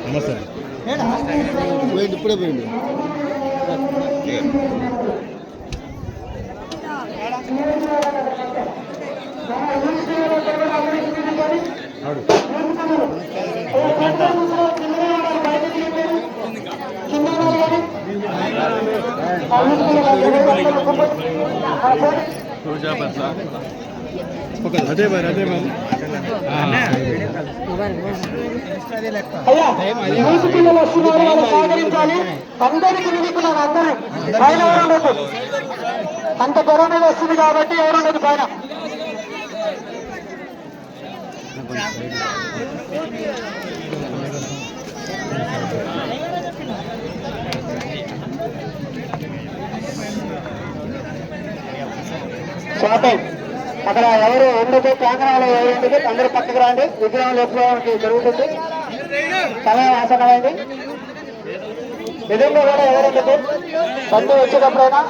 నమస్తే పోయింది ఇప్పుడే పోయింది అదే మరి అదే మరి అందరికి నిలుపున్నారు అందరూ పైన ఎవరుండదు అంత కరోనా వస్తుంది కాబట్టి ఎవరుండదు పైన షాపింగ్ అక్కడ ఎవరు ఉండదు కేంద్రంలో ఎవరు ఉండదు అందరూ పక్కకు రండి విగ్రహం లేకపోవడానికి జరుగుతుంది సమయం ఆసన్నమైంది ఎదురులో కూడా ఎవరు ఉండదు సందు వచ్చేటప్పుడైనా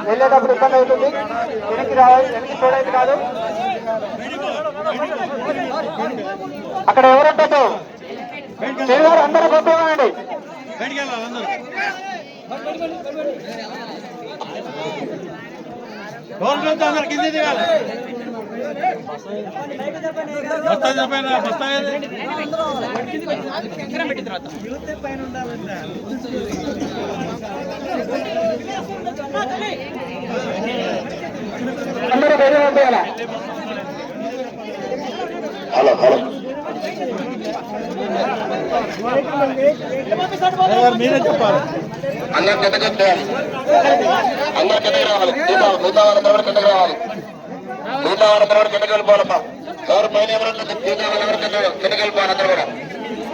వెళ్ళేటప్పుడు ఇబ్బంది అవుతుంది వెనక్కి రావాలి వెనక్కి చూడేది కాదు అక్కడ ఎవరుండదు శ్రీవారు అందరూ పంపించండి అందరు కింద దిగాలి బస్తా చెప్పాను బస్తా అందరూ బయట పంపించాలా హలో హలో మీరే చెప్పాలి అందరు కిందకి అందరు కిందకి రావాలి మిగతా వారందరూ కిందకి రావాలి మిగతా వారందరూ కిందకి వెళ్ళిపోవాలమ్మా ఎవరు పైన ఎవరు మిగతా వాళ్ళెవరు కిందకి వెళ్ళిపోవాలి అందరూ కూడా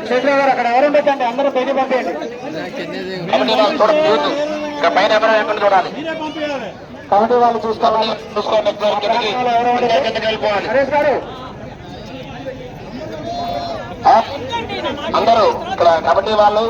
శేషరావు గారు అక్కడ ఎవరు ఉండొచ్చండి అందరూ బయట పంపించండి కమిటీ వాళ్ళు చూడండి ఇంకా పైన ఎవరు ఎక్కడ చూడాలి కమిటీ వాళ్ళు చూసుకోవాలి చూసుకోండి కిందకి కిందకి వెళ్ళిపోవాలి నరేష్ గారు అందరూ ఇక్కడ కమిటీ వాళ్ళు